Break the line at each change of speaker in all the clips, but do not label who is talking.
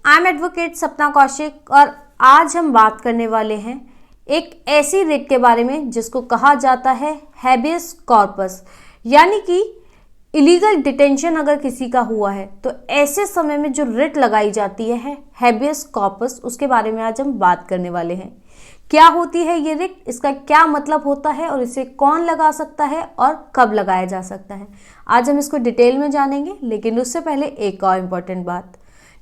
I am advocate सपना कौशिक और आज हम बात करने वाले हैं एक ऐसी रिट के बारे में जिसको कहा जाता है हैबियस कॉर्पस, यानी कि इलीगल डिटेंशन अगर किसी का हुआ है तो ऐसे समय में जो रिट लगाई जाती है हैबियस कॉर्पस, उसके बारे में आज हम बात करने वाले हैं। क्या होती है ये रिट, इसका क्या मतलब होता है और इसे कौन लगा सकता है और कब लगाया जा सकता है, आज हम इसको डिटेल में जानेंगे। लेकिन उससे पहले एक और इम्पॉर्टेंट बात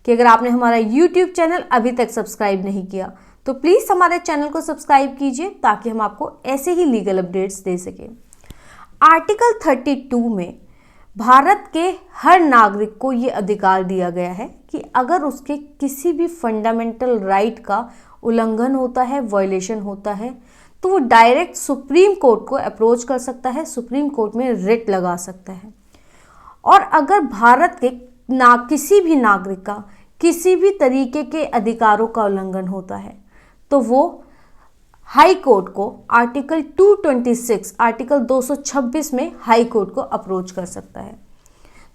कि अगर आपने हमारा YouTube चैनल अभी तक सब्सक्राइब नहीं किया तो प्लीज़ हमारे चैनल को सब्सक्राइब कीजिए ताकि हम आपको ऐसे ही लीगल अपडेट्स दे सकें। आर्टिकल 32 में भारत के हर नागरिक को ये अधिकार दिया गया है कि अगर उसके किसी भी फंडामेंटल राइट का उल्लंघन होता है, वायलेशन होता है, तो वो डायरेक्ट सुप्रीम कोर्ट को अप्रोच कर सकता है, सुप्रीम कोर्ट में रिट लगा सकता है। और अगर भारत के किसी भी नागरिक का किसी भी तरीके के अधिकारों का उल्लंघन होता है तो वो हाई कोर्ट को आर्टिकल 226 आर्टिकल 226 में हाई कोर्ट को अप्रोच कर सकता है।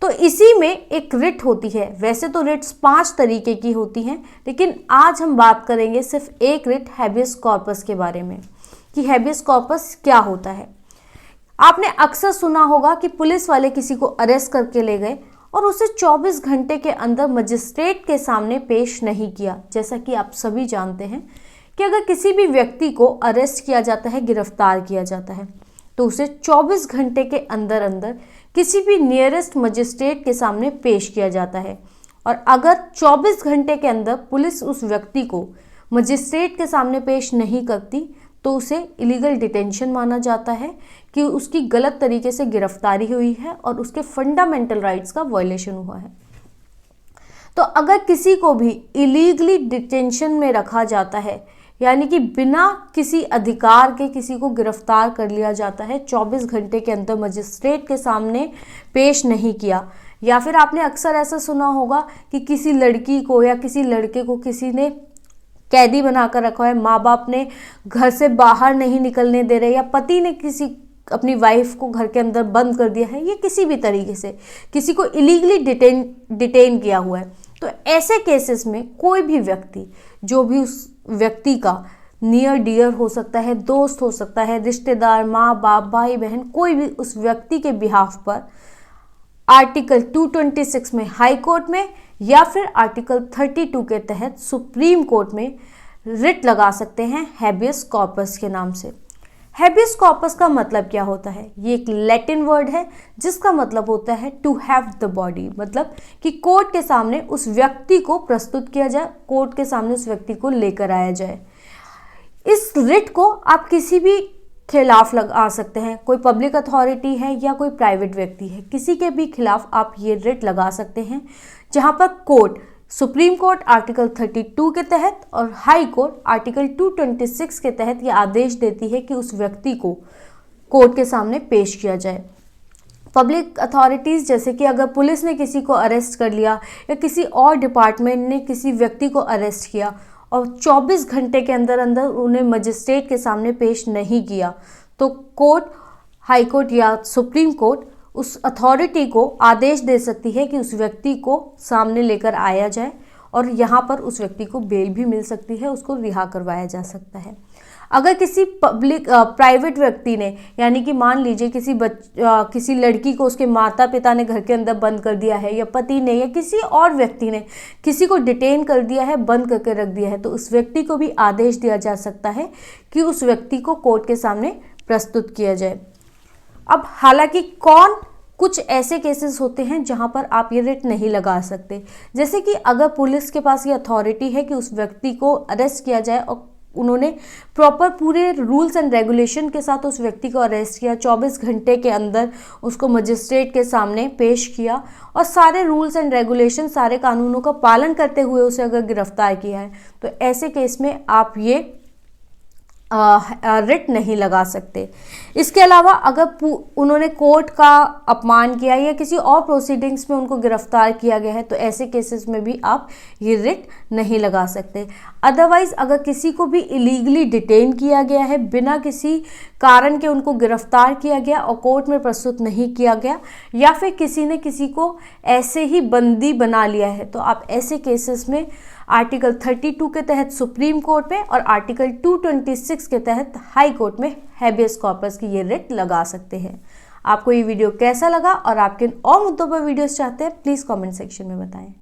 तो इसी में एक रिट होती है। वैसे तो रिट्स 5 तरीके की होती हैं, लेकिन आज हम बात करेंगे सिर्फ एक रिट हैबियस कॉर्पस के बारे में कि हैबियस कॉर्पस क्या होता है। आपने अक्सर सुना होगा कि पुलिस वाले किसी को अरेस्ट करके ले गए और उसे 24 घंटे के अंदर मजिस्ट्रेट के सामने पेश नहीं किया। जैसा कि आप सभी जानते हैं कि अगर किसी भी व्यक्ति को अरेस्ट किया जाता है, गिरफ्तार किया जाता है, तो उसे 24 घंटे के अंदर अंदर किसी भी नियरेस्ट मजिस्ट्रेट के सामने पेश किया जाता है। और अगर 24 घंटे के अंदर पुलिस उस व्यक्ति को मजिस्ट्रेट के सामने पेश नहीं करती तो उसे इलीगल डिटेंशन माना जाता है कि उसकी गलत तरीके से गिरफ्तारी हुई है और उसके फंडामेंटल राइट्स का वायलेशन हुआ है। तो अगर किसी को भी इलीगली डिटेंशन में रखा जाता है, यानी कि बिना किसी अधिकार के किसी को गिरफ्तार कर लिया जाता है, 24 घंटे के अंदर मजिस्ट्रेट के सामने पेश नहीं किया, या फिर आपने अक्सर ऐसा सुना होगा कि किसी लड़की को या किसी लड़के को किसी ने कैदी बनाकर रखा है, माँ बाप ने घर से बाहर नहीं निकलने दे रहे, या पति ने किसी अपनी वाइफ को घर के अंदर बंद कर दिया है, ये किसी भी तरीके से किसी को इलीगली डिटेन किया हुआ है, तो ऐसे केसेस में कोई भी व्यक्ति, जो भी उस व्यक्ति का नियर डियर हो सकता है, दोस्त हो सकता है, रिश्तेदार, माँ बाप, भाई बहन, कोई भी उस व्यक्ति के बिहाफ पर आर्टिकल 226 में हाई कोर्ट में या फिर आर्टिकल 32 के तहत सुप्रीम कोर्ट में रिट लगा सकते हैं हैबियस कॉर्पस के नाम से। हैबियस कॉर्पस का मतलब क्या होता है? ये एक लैटिन वर्ड है जिसका मतलब होता है टू हैव द बॉडी, मतलब कि कोर्ट के सामने उस व्यक्ति को प्रस्तुत किया जाए, कोर्ट के सामने उस व्यक्ति को लेकर आया जाए। इस रिट को आप किसी भी खिलाफ लगा सकते हैं, कोई पब्लिक अथॉरिटी है या कोई प्राइवेट व्यक्ति है, किसी के भी खिलाफ आप ये रिट लगा सकते हैं, जहां पर कोर्ट, सुप्रीम कोर्ट आर्टिकल 32 के तहत और हाई कोर्ट आर्टिकल 226 के तहत ये आदेश देती है कि उस व्यक्ति को कोर्ट के सामने पेश किया जाए। पब्लिक अथॉरिटीज़, जैसे कि अगर पुलिस ने किसी को अरेस्ट कर लिया या किसी और डिपार्टमेंट ने किसी व्यक्ति को अरेस्ट किया और 24 घंटे के अंदर अंदर उन्हें मजिस्ट्रेट के सामने पेश नहीं किया, तो कोर्ट, हाई कोर्ट या सुप्रीम कोर्ट उस अथॉरिटी को आदेश दे सकती है कि उस व्यक्ति को सामने लेकर आया जाए और यहाँ पर उस व्यक्ति को बेल भी मिल सकती है, उसको रिहा करवाया जा सकता है। अगर किसी प्राइवेट व्यक्ति ने, यानी कि मान लीजिए किसी लड़की को उसके माता पिता ने घर के अंदर बंद कर दिया है, या पति ने या किसी और व्यक्ति ने किसी को डिटेन कर दिया है, बंद करके रख दिया है, तो उस व्यक्ति को भी आदेश दिया जा सकता है कि उस व्यक्ति को कोर्ट के सामने प्रस्तुत किया जाए। अब हालांकि कुछ ऐसे केसेस होते हैं जहां पर आप ये रिट नहीं लगा सकते, जैसे कि अगर पुलिस के पास ये अथॉरिटी है कि उस व्यक्ति को अरेस्ट किया जाए और उन्होंने प्रॉपर पूरे रूल्स एंड रेगुलेशन के साथ उस व्यक्ति को अरेस्ट किया, 24 घंटे के अंदर उसको मजिस्ट्रेट के सामने पेश किया और सारे रूल्स एंड रेगुलेशन, सारे कानूनों का पालन करते हुए उसे अगर गिरफ्तार किया है, तो ऐसे केस में आप ये रिट नहीं लगा सकते। इसके अलावा अगर उन्होंने कोर्ट का अपमान किया या किसी और प्रोसीडिंग्स में उनको गिरफ्तार किया गया है तो ऐसे केसेस में भी आप ये रिट नहीं लगा सकते। अदरवाइज अगर किसी को भी इलीगली डिटेन किया गया है, बिना किसी कारण के उनको गिरफ्तार किया गया और कोर्ट में प्रस्तुत नहीं किया गया, या फिर किसी ने किसी को ऐसे ही बंदी बना लिया है, तो आप ऐसे केसेस में आर्टिकल 32 के तहत सुप्रीम कोर्ट में और आर्टिकल 226 के तहत हाई कोर्ट में हैबियस कॉर्पस की ये रिट लगा सकते हैं। आपको ये वीडियो कैसा लगा और आप किन और मुद्दों पर वीडियोस चाहते हैं प्लीज़ कमेंट सेक्शन में बताएं।